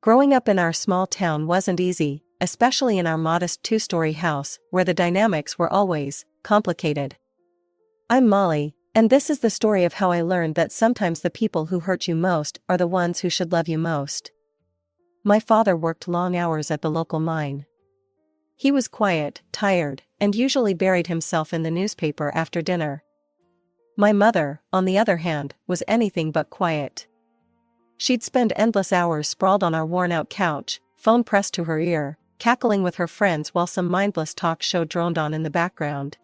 Growing up in our small town wasn't easy, especially in our modest two-story house where the dynamics were always complicated. I'm Molly, and this is the story of how I learned that sometimes the people who hurt you most are the ones who should love you most. My father worked long hours at the local mine. He was quiet, tired, and usually buried himself in the newspaper after dinner. My mother, on the other hand, was anything but quiet. She'd spend endless hours sprawled on our worn-out couch, phone pressed to her ear, cackling with her friends while some mindless talk show droned on in the background.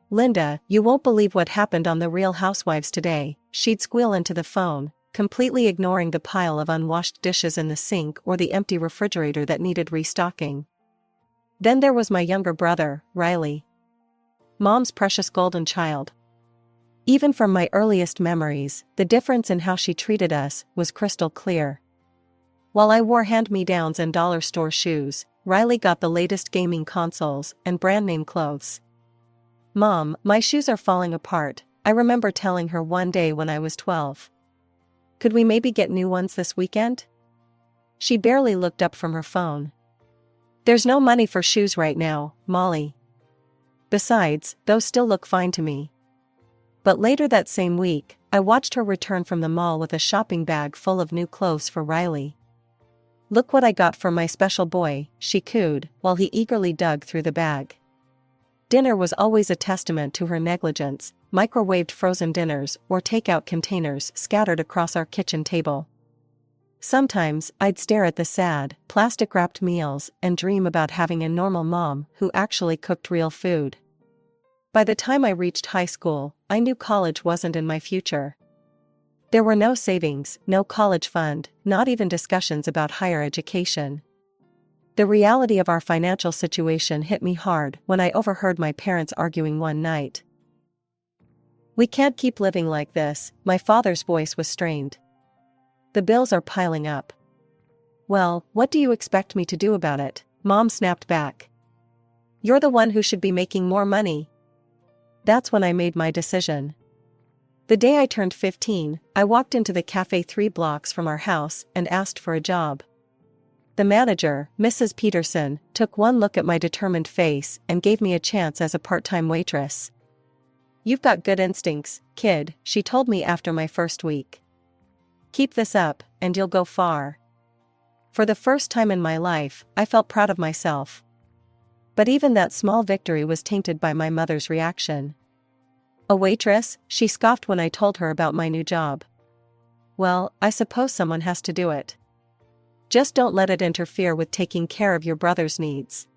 "Linda, you won't believe what happened on The Real Housewives today," she'd squeal into the phone, completely ignoring the pile of unwashed dishes in the sink or the empty refrigerator that needed restocking. Then there was my younger brother, Riley. Mom's precious golden child. Even from my earliest memories, the difference in how she treated us was crystal clear. While I wore hand-me-downs and dollar store shoes, Riley got the latest gaming consoles and brand-name clothes. "Mom, my shoes are falling apart," I remember telling her one day when I was 12. "Could we maybe get new ones this weekend?" She barely looked up from her phone. "There's no money for shoes right now, Molly. Besides, those still look fine to me." But later that same week, I watched her return from the mall with a shopping bag full of new clothes for Riley. "Look what I got for my special boy," she cooed, while he eagerly dug through the bag. Dinner was always a testament to her negligence, microwaved frozen dinners or takeout containers scattered across our kitchen table. Sometimes, I'd stare at the sad, plastic-wrapped meals and dream about having a normal mom who actually cooked real food. By the time I reached high school, I knew college wasn't in my future. There were no savings, no college fund, not even discussions about higher education. The reality of our financial situation hit me hard when I overheard my parents arguing one night. "We can't keep living like this," my father's voice was strained. "The bills are piling up." "Well, what do you expect me to do about it?" Mom snapped back. "You're the one who should be making more money." That's when I made my decision. The day I turned 15, I walked into the cafe 3 blocks from our house and asked for a job. The manager, Mrs. Peterson, took one look at my determined face and gave me a chance as a part-time waitress. "You've got good instincts, kid," she told me after my first week. "Keep this up, and you'll go far." For the first time in my life, I felt proud of myself. But even that small victory was tainted by my mother's reaction. "A waitress?" she scoffed when I told her about my new job. "Well, I suppose someone has to do it. Just don't let it interfere with taking care of your brother's needs."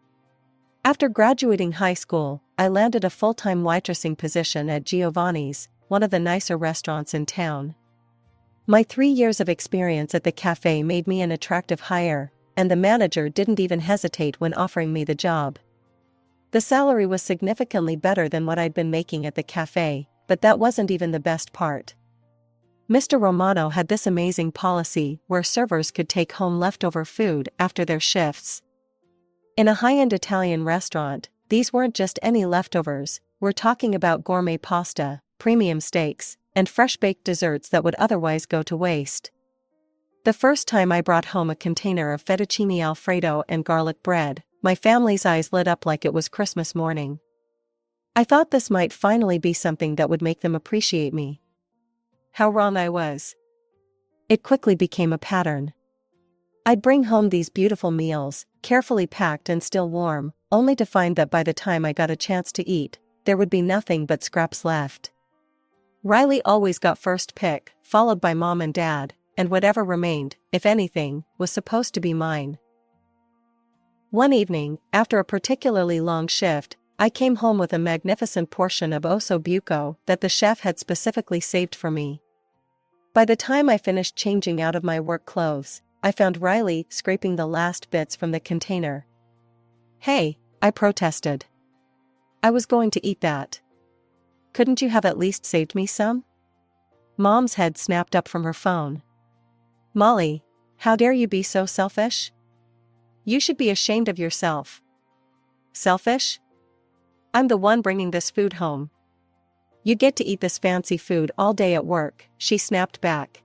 After graduating high school, I landed a full-time waitressing position at Giovanni's, one of the nicer restaurants in town. My 3 years of experience at the cafe made me an attractive hire, and the manager didn't even hesitate when offering me the job. The salary was significantly better than what I'd been making at the cafe, but that wasn't even the best part. Mr. Romano had this amazing policy where servers could take home leftover food after their shifts. In a high-end Italian restaurant, these weren't just any leftovers, we're talking about gourmet pasta, premium steaks, and fresh-baked desserts that would otherwise go to waste. The first time I brought home a container of fettuccine alfredo and garlic bread, my family's eyes lit up like it was Christmas morning. I thought this might finally be something that would make them appreciate me. How wrong I was. It quickly became a pattern. I'd bring home these beautiful meals, carefully packed and still warm, only to find that by the time I got a chance to eat, there would be nothing but scraps left. Riley always got first pick, followed by Mom and Dad, and whatever remained, if anything, was supposed to be mine. One evening, after a particularly long shift, I came home with a magnificent portion of osso buco that the chef had specifically saved for me. By the time I finished changing out of my work clothes, I found Riley scraping the last bits from the container. "Hey," I protested. "I was going to eat that. Couldn't you have at least saved me some?" Mom's head snapped up from her phone. "Molly, how dare you be so selfish? You should be ashamed of yourself." "Selfish? I'm the one bringing this food home. You get to eat this fancy food all day at work," she snapped back.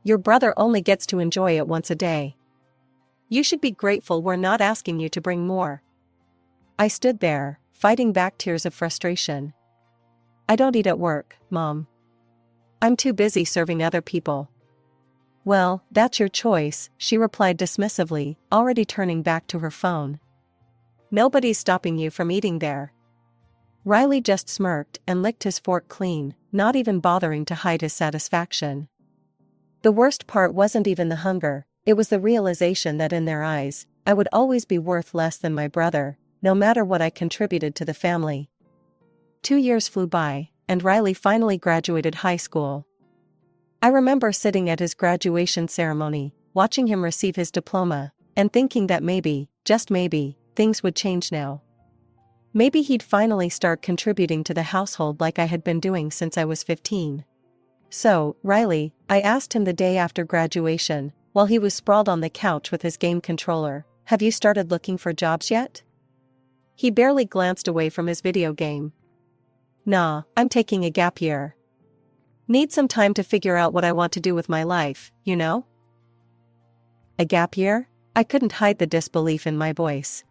"Your brother only gets to enjoy it once a day." You should be grateful we're not asking you to bring more. I stood there, fighting back tears of frustration. I don't eat at work, Mom. I'm too busy serving other people. Well, that's your choice, she replied dismissively, already turning back to her phone. Nobody's stopping you from eating there. Riley just smirked and licked his fork clean, not even bothering to hide his satisfaction. The worst part wasn't even the hunger, it was the realization that in their eyes, I would always be worth less than my brother, no matter what I contributed to the family. 2 years flew by, and Riley finally graduated high school. I remember sitting at his graduation ceremony, watching him receive his diploma, and thinking that maybe, just maybe, things would change now. Maybe he'd finally start contributing to the household like I had been doing since I was 15. So, Riley, I asked him the day after graduation, while he was sprawled on the couch with his game controller, have you started looking for jobs yet? He barely glanced away from his video game. Nah, I'm taking a gap year. Need some time to figure out what I want to do with my life, you know? A gap year? I couldn't hide the disbelief in my voice.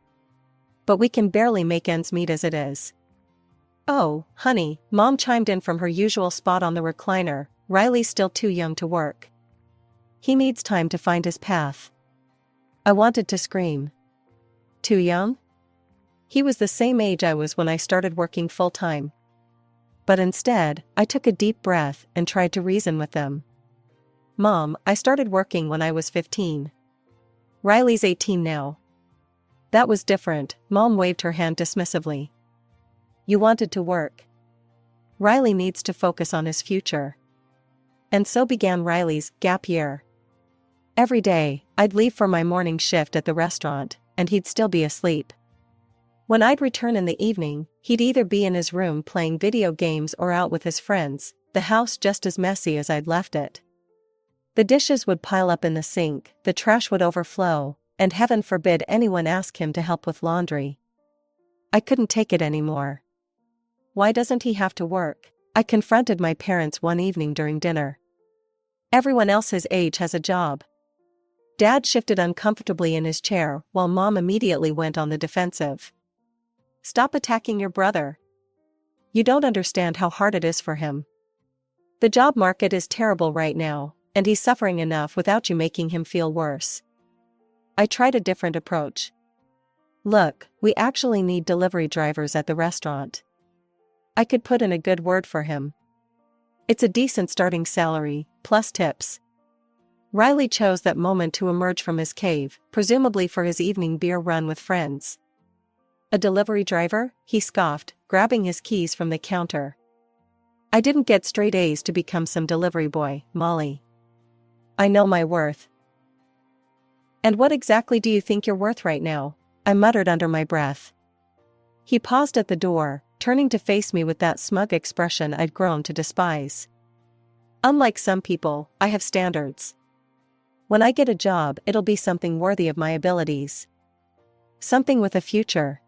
But we can barely make ends meet as it is. Oh, honey, Mom chimed in from her usual spot on the recliner, Riley's still too young to work. He needs time to find his path. I wanted to scream. Too young? He was the same age I was when I started working full-time. But instead, I took a deep breath and tried to reason with them. Mom, I started working when I was 15. Riley's 18 now. That was different, Mom waved her hand dismissively. You wanted to work. Riley needs to focus on his future. And so began Riley's gap year. Every day, I'd leave for my morning shift at the restaurant, and he'd still be asleep. When I'd return in the evening, he'd either be in his room playing video games or out with his friends, the house just as messy as I'd left it. The dishes would pile up in the sink, the trash would overflow, and heaven forbid anyone ask him to help with laundry. I couldn't take it anymore. Why doesn't he have to work? I confronted my parents one evening during dinner. Everyone else his age has a job. Dad shifted uncomfortably in his chair while Mom immediately went on the defensive. Stop attacking your brother. You don't understand how hard it is for him. The job market is terrible right now, and he's suffering enough without you making him feel worse. I tried a different approach. Look, we actually need delivery drivers at the restaurant. I could put in a good word for him. It's a decent starting salary, plus tips. Riley chose that moment to emerge from his cave, presumably for his evening beer run with friends. A delivery driver? He scoffed, grabbing his keys from the counter. I didn't get straight A's to become some delivery boy, Molly. I know my worth. And what exactly do you think you're worth right now? I muttered under my breath. He paused at the door, turning to face me with that smug expression I'd grown to despise. Unlike some people, I have standards. When I get a job, it'll be something worthy of my abilities. Something with a future.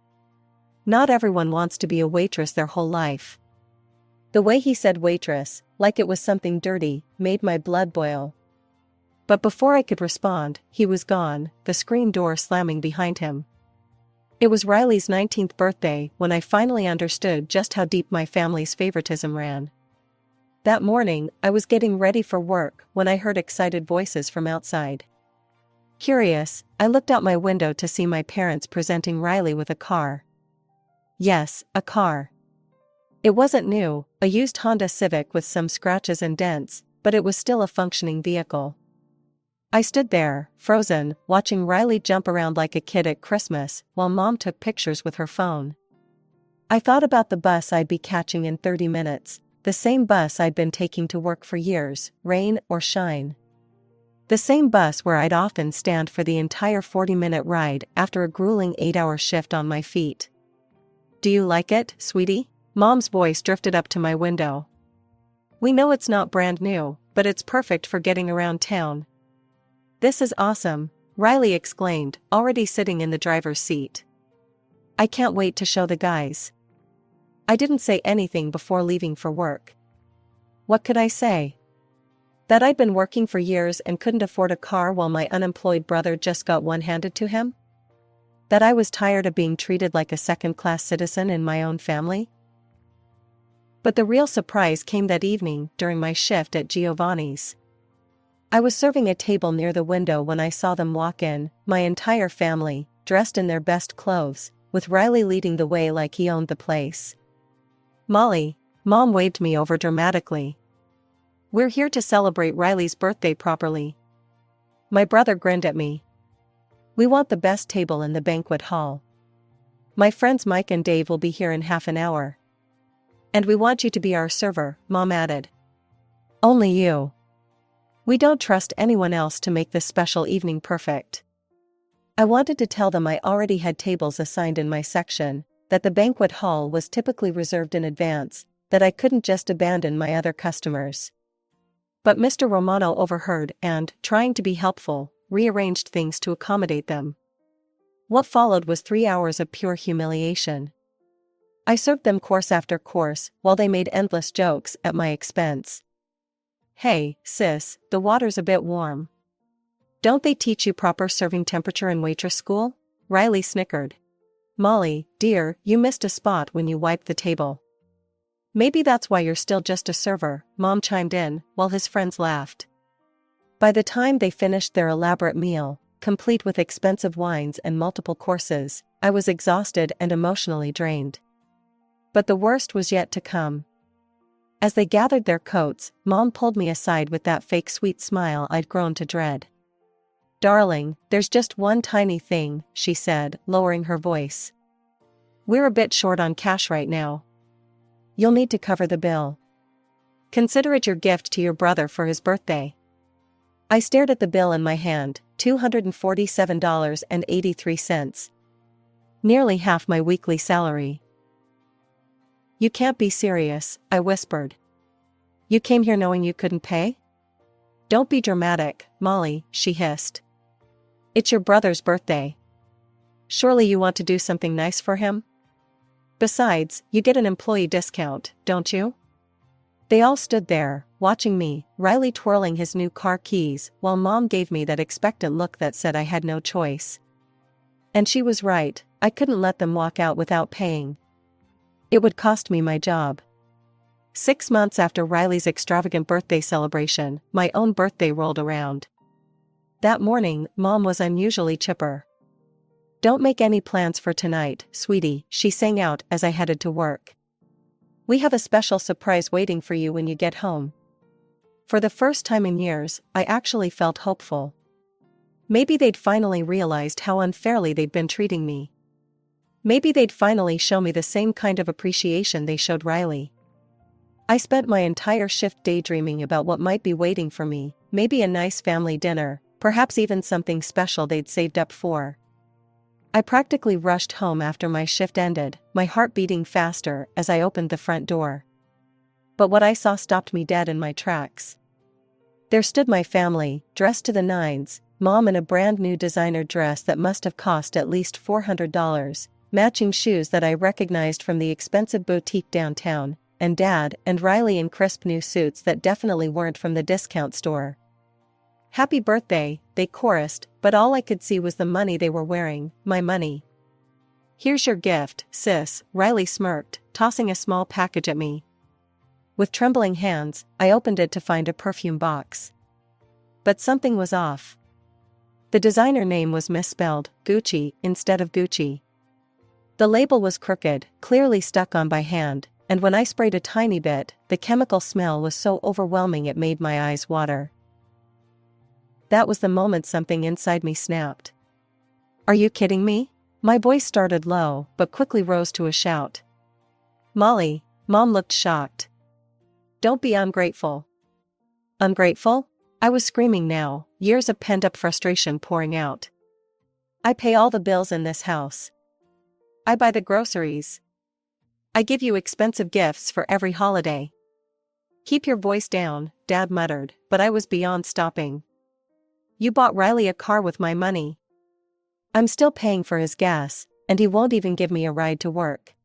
Not everyone wants to be a waitress their whole life. The way he said waitress, like it was something dirty, made my blood boil. But before I could respond, he was gone, the screen door slamming behind him. It was Riley's 19th birthday when I finally understood just how deep my family's favoritism ran. That morning, I was getting ready for work when I heard excited voices from outside. Curious, I looked out my window to see my parents presenting Riley with a car. Yes, a car. It wasn't new, a used Honda Civic with some scratches and dents, but it was still a functioning vehicle. I stood there, frozen, watching Riley jump around like a kid at Christmas while Mom took pictures with her phone. I thought about the bus I'd be catching in 30 minutes, the same bus I'd been taking to work for years, rain or shine. The same bus where I'd often stand for the entire 40-minute ride after a grueling 8-hour shift on my feet. Do you like it, sweetie? Mom's voice drifted up to my window. We know it's not brand new, but it's perfect for getting around town. This is awesome, Riley exclaimed, already sitting in the driver's seat. I can't wait to show the guys. I didn't say anything before leaving for work. What could I say? That I'd been working for years and couldn't afford a car while my unemployed brother just got one handed to him? That I was tired of being treated like a second-class citizen in my own family? But the real surprise came that evening during my shift at Giovanni's. I was serving a table near the window when I saw them walk in, my entire family, dressed in their best clothes, with Riley leading the way like he owned the place. "Molly," Mom waved me over dramatically. "We're here to celebrate Riley's birthday properly." My brother grinned at me. "We want the best table in the banquet hall. My friends Mike and Dave will be here in half an hour. And we want you to be our server," Mom added. "Only you. We don't trust anyone else to make this special evening perfect." I wanted to tell them I already had tables assigned in my section, that the banquet hall was typically reserved in advance, that I couldn't just abandon my other customers. But Mr. Romano overheard and, trying to be helpful, rearranged things to accommodate them. What followed was 3 hours of pure humiliation. I served them course after course, while they made endless jokes at my expense. "Hey, sis, the water's a bit warm. Don't they teach you proper serving temperature in waitress school?" Riley snickered. "Molly, dear, you missed a spot when you wiped the table." "Maybe that's why you're still just a server," Mom chimed in, while his friends laughed. By the time they finished their elaborate meal, complete with expensive wines and multiple courses, I was exhausted and emotionally drained. But the worst was yet to come. As they gathered their coats, Mom pulled me aside with that fake sweet smile I'd grown to dread. "Darling, there's just one tiny thing," she said, lowering her voice. "We're a bit short on cash right now. You'll need to cover the bill. Consider it your gift to your brother for his birthday." I stared at the bill in my hand, $247.83. Nearly half my weekly salary. "You can't be serious," I whispered. "You came here knowing you couldn't pay?" "Don't be dramatic, Molly," she hissed. "It's your brother's birthday. Surely you want to do something nice for him? Besides, you get an employee discount, don't you?" They all stood there, watching me, Riley twirling his new car keys, while Mom gave me that expectant look that said I had no choice. And she was right, I couldn't let them walk out without paying. It would cost me my job. 6 months after Riley's extravagant birthday celebration, my own birthday rolled around. That morning, Mom was unusually chipper. "Don't make any plans for tonight, sweetie," she sang out as I headed to work. "We have a special surprise waiting for you when you get home." For the first time in years, I actually felt hopeful. Maybe they'd finally realized how unfairly they'd been treating me. Maybe they'd finally show me the same kind of appreciation they showed Riley. I spent my entire shift daydreaming about what might be waiting for me, maybe a nice family dinner, perhaps even something special they'd saved up for. I practically rushed home after my shift ended, my heart beating faster as I opened the front door. But what I saw stopped me dead in my tracks. There stood my family, dressed to the nines, Mom in a brand new designer dress that must have cost at least $400, matching shoes that I recognized from the expensive boutique downtown, and Dad and Riley in crisp new suits that definitely weren't from the discount store. "Happy birthday," they chorused, but all I could see was the money they were wearing, my money. "Here's your gift, sis," Riley smirked, tossing a small package at me. With trembling hands, I opened it to find a perfume box. But something was off. The designer name was misspelled, Gucci, instead of Gucci. The label was crooked, clearly stuck on by hand, and when I sprayed a tiny bit, the chemical smell was so overwhelming it made my eyes water. That was the moment something inside me snapped. "Are you kidding me?" My voice started low, but quickly rose to a shout. "Molly," Mom looked shocked. "Don't be ungrateful." "Ungrateful?" I was screaming now, years of pent-up frustration pouring out. "I pay all the bills in this house. I buy the groceries. I give you expensive gifts for every holiday." "Keep your voice down," Dad muttered, but I was beyond stopping. "You bought Riley a car with my money. I'm still paying for his gas, and he won't even give me a ride to work.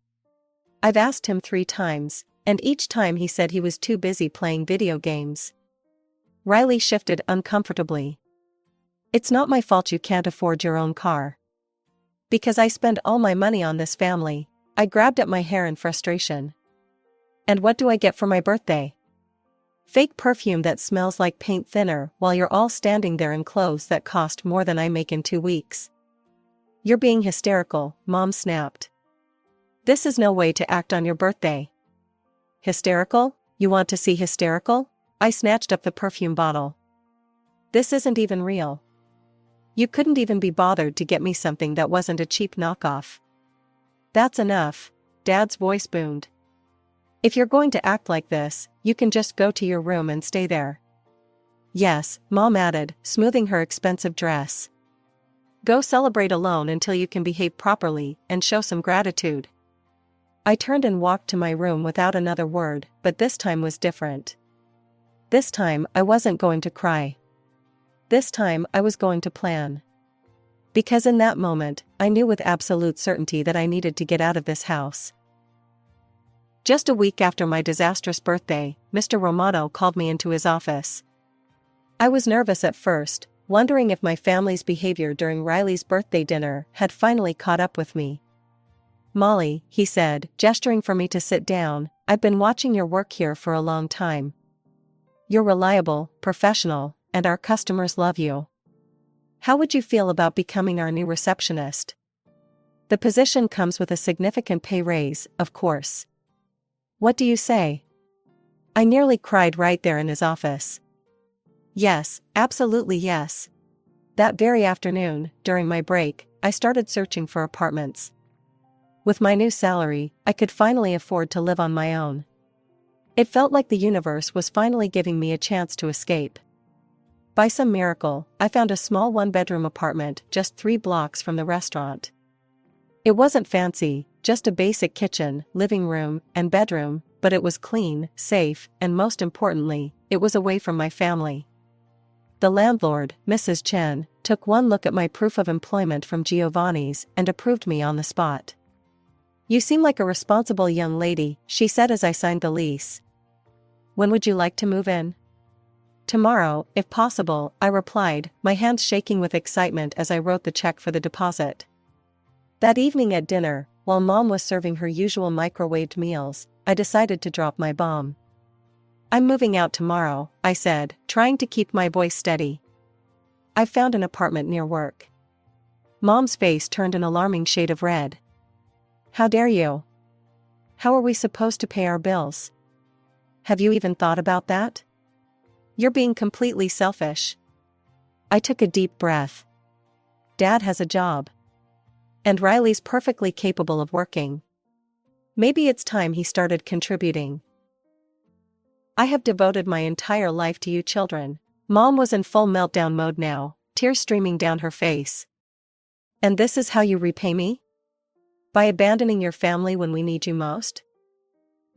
I've asked him 3 times, and each time he said he was too busy playing video games. Riley shifted uncomfortably. It's not my fault you can't afford your own car. Because I spend all my money on this family. I grabbed at my hair in frustration. And what do I get for my birthday? Fake perfume that smells like paint thinner while you're all standing there in clothes that cost more than I make in 2 weeks. You're being hysterical, Mom snapped. This is no way to act on your birthday. Hysterical? You want to see hysterical? I snatched up the perfume bottle. This isn't even real. You couldn't even be bothered to get me something that wasn't a cheap knockoff. That's enough, Dad's voice boomed. If you're going to act like this, you can just go to your room and stay there. Yes, Mom added, smoothing her expensive dress. Go celebrate alone until you can behave properly and show some gratitude. I turned and walked to my room without another word, but this time was different. This time I wasn't going to cry. This time I was going to plan. Because in that moment, I knew with absolute certainty that I needed to get out of this house. Just a week after my disastrous birthday, Mr. Romano called me into his office. I was nervous at first, wondering if my family's behavior during Riley's birthday dinner had finally caught up with me. Molly, he said, gesturing for me to sit down, I've been watching your work here for a long time. You're reliable, professional, and our customers love you. How would you feel about becoming our new receptionist? The position comes with a significant pay raise, of course. What do you say? I nearly cried right there in his office. Yes, absolutely yes. That very afternoon, during my break, I started searching for apartments. With my new salary, I could finally afford to live on my own. It felt like the universe was finally giving me a chance to escape. By some miracle, I found a small one-bedroom apartment just 3 blocks from the restaurant. It wasn't fancy, just a basic kitchen, living room, and bedroom, but it was clean, safe, and most importantly, it was away from my family. The landlord, Mrs. Chen, took one look at my proof of employment from Giovanni's and approved me on the spot. You seem like a responsible young lady, she said as I signed the lease. When would you like to move in? Tomorrow, if possible, I replied, my hands shaking with excitement as I wrote the check for the deposit. That evening at dinner, while Mom was serving her usual microwaved meals, I decided to drop my bomb. I'm moving out tomorrow, I said, trying to keep my voice steady. I've found an apartment near work. Mom's face turned an alarming shade of red. How dare you? How are we supposed to pay our bills? Have you even thought about that? You're being completely selfish. I took a deep breath. Dad has a job. And Riley's perfectly capable of working. Maybe it's time he started contributing. I have devoted my entire life to you children. Mom was in full meltdown mode now, tears streaming down her face. And this is how you repay me? By abandoning your family when we need you most?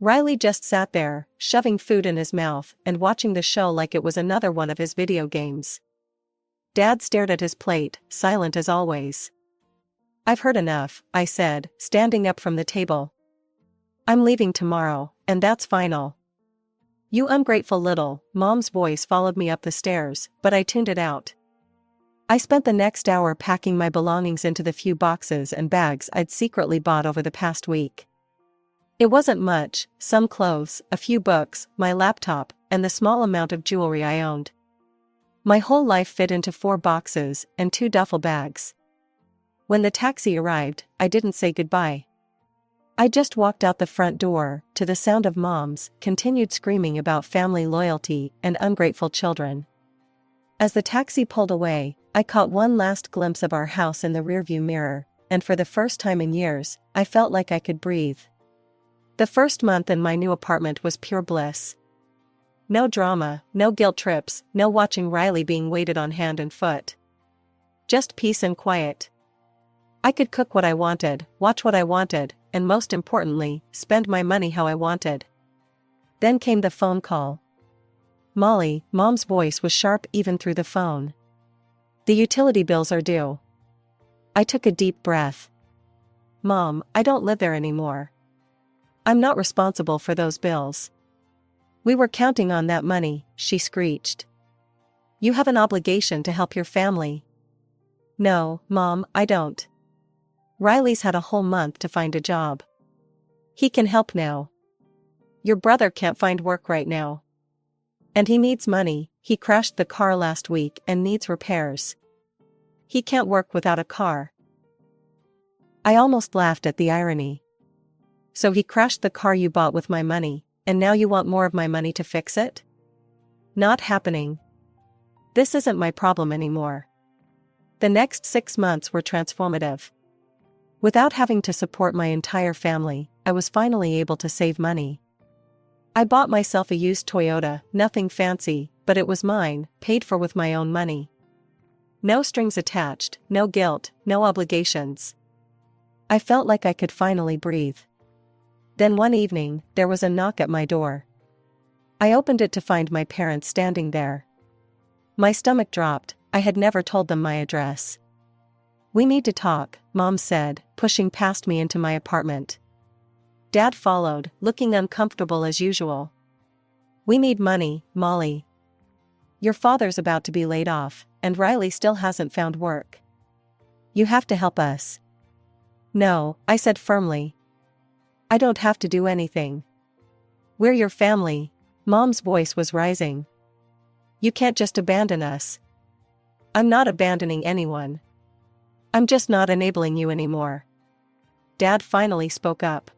Riley just sat there, shoving food in his mouth and watching the show like it was another one of his video games. Dad stared at his plate, silent as always. I've heard enough, I said, standing up from the table. I'm leaving tomorrow, and that's final. You ungrateful little, Mom's voice followed me up the stairs, but I tuned it out. I spent the next hour packing my belongings into the few boxes and bags I'd secretly bought over the past week. It wasn't much, some clothes, a few books, my laptop, and the small amount of jewelry I owned. My whole life fit into 4 boxes and 2 duffel bags. When the taxi arrived, I didn't say goodbye. I just walked out the front door, to the sound of Mom's continued screaming about family loyalty and ungrateful children. As the taxi pulled away, I caught one last glimpse of our house in the rearview mirror, and for the first time in years, I felt like I could breathe. The first month in my new apartment was pure bliss. No drama, no guilt trips, no watching Riley being waited on hand and foot. Just peace and quiet. I could cook what I wanted, watch what I wanted, and most importantly, spend my money how I wanted. Then came the phone call. Molly, Mom's voice was sharp even through the phone. The utility bills are due. I took a deep breath. Mom, I don't live there anymore. I'm not responsible for those bills. We were counting on that money, she screeched. You have an obligation to help your family. No, Mom, I don't. Riley's had a whole month to find a job. He can help now. Your brother can't find work right now. And he needs money, he crashed the car last week and needs repairs. He can't work without a car. I almost laughed at the irony. So he crashed the car you bought with my money, and now you want more of my money to fix it? Not happening. This isn't my problem anymore. The next 6 months were transformative. Without having to support my entire family, I was finally able to save money. I bought myself a used Toyota, nothing fancy, but it was mine, paid for with my own money. No strings attached, no guilt, no obligations. I felt like I could finally breathe. Then one evening, there was a knock at my door. I opened it to find my parents standing there. My stomach dropped, I had never told them my address. "We need to talk," Mom said, pushing past me into my apartment. Dad followed, looking uncomfortable as usual. "We need money, Molly. Your father's about to be laid off, and Riley still hasn't found work. You have to help us." "No," I said firmly. "I don't have to do anything. We're your family." Mom's voice was rising. "You can't just abandon us." "I'm not abandoning anyone. I'm just not enabling you anymore." Dad finally spoke up.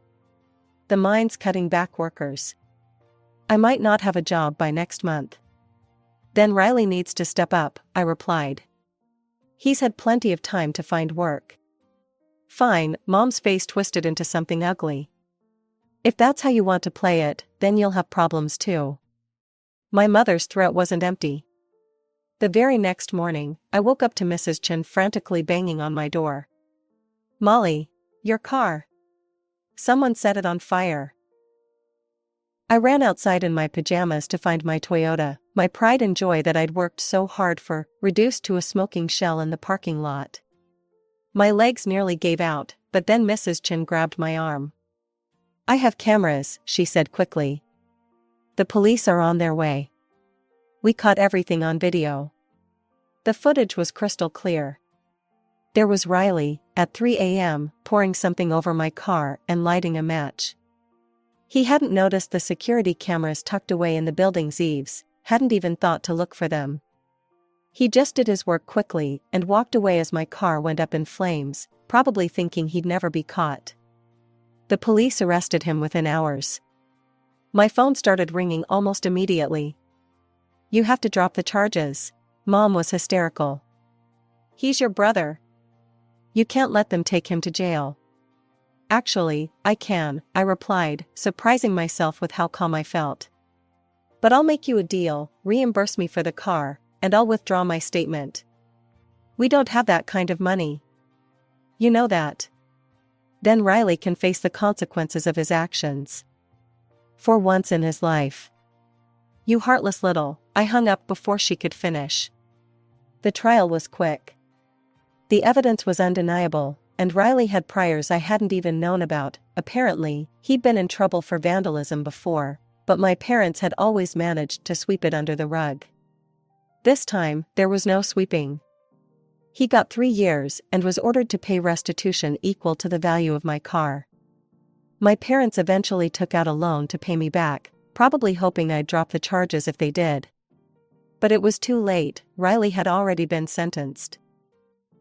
"The mine's cutting back workers. I might not have a job by next month." "Then Riley needs to step up," I replied. "He's had plenty of time to find work." "Fine," Mom's face twisted into something ugly. "If that's how you want to play it, then you'll have problems too." My mother's throat wasn't empty. The very next morning, I woke up to Mrs. Chen frantically banging on my door. "Molly, your car. Someone set it on fire." I ran outside in my pajamas to find my Toyota, my pride and joy that I'd worked so hard for, reduced to a smoking shell in the parking lot. My legs nearly gave out, but then Mrs. Chen grabbed my arm. "I have cameras," she said quickly. "The police are on their way. We caught everything on video." The footage was crystal clear. There was Riley, at 3 a.m., pouring something over my car and lighting a match. He hadn't noticed the security cameras tucked away in the building's eaves, hadn't even thought to look for them. He just did his work quickly and walked away as my car went up in flames, probably thinking he'd never be caught. The police arrested him within hours. My phone started ringing almost immediately. "You have to drop the charges." Mom was hysterical. "He's your brother. You can't let them take him to jail." "Actually, I can," I replied, surprising myself with how calm I felt. "But I'll make you a deal, reimburse me for the car, and I'll withdraw my statement." "We don't have that kind of money." "You know that. Then Riley can face the consequences of his actions. For once in his life." "You heartless little," I hung up before she could finish. The trial was quick. The evidence was undeniable, and Riley had priors I hadn't even known about. Apparently, he'd been in trouble for vandalism before, but my parents had always managed to sweep it under the rug. This time, there was no sweeping. He got 3 years and was ordered to pay restitution equal to the value of my car. My parents eventually took out a loan to pay me back, probably hoping I'd drop the charges if they did. But it was too late, Riley had already been sentenced.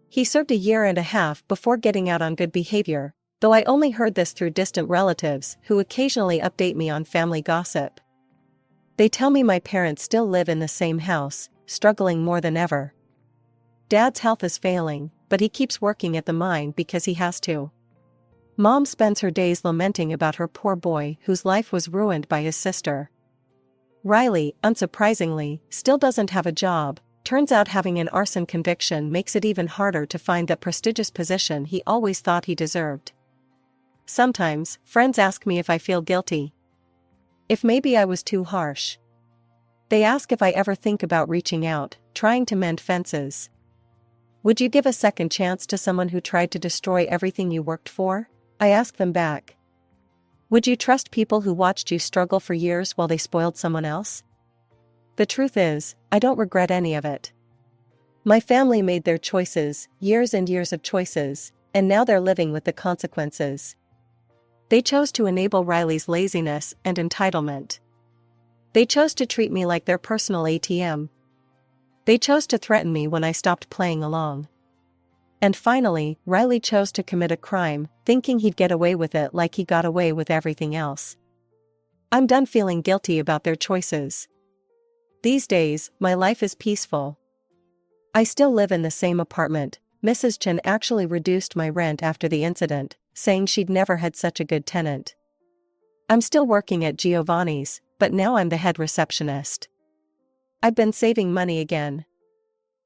He served 1.5 years before getting out on good behavior, though I only heard this through distant relatives who occasionally update me on family gossip. They tell me my parents still live in the same house, struggling more than ever. Dad's health is failing, but he keeps working at the mine because he has to. Mom spends her days lamenting about her poor boy whose life was ruined by his sister. Riley, unsurprisingly, still doesn't have a job. Turns out having an arson conviction makes it even harder to find that prestigious position he always thought he deserved. Sometimes, friends ask me if I feel guilty. If maybe I was too harsh. They ask if I ever think about reaching out, trying to mend fences. Would you give a second chance to someone who tried to destroy everything you worked for? I ask them back. Would you trust people who watched you struggle for years while they spoiled someone else? The truth is, I don't regret any of it. My family made their choices, years and years of choices, and now they're living with the consequences. They chose to enable Riley's laziness and entitlement. They chose to treat me like their personal ATM. They chose to threaten me when I stopped playing along. And finally, Riley chose to commit a crime, thinking he'd get away with it like he got away with everything else. I'm done feeling guilty about their choices. These days, my life is peaceful. I still live in the same apartment. Mrs. Chen actually reduced my rent after the incident, saying she'd never had such a good tenant. I'm still working at Giovanni's, but now I'm the head receptionist. I've been saving money again.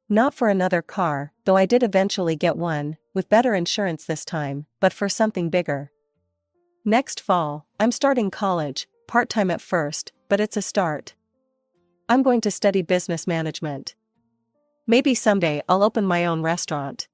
Not for another car, though I did eventually get one, with better insurance this time, but for something bigger. Next fall, I'm starting college, part-time at first, but it's a start. I'm going to study business management. Maybe someday I'll open my own restaurant.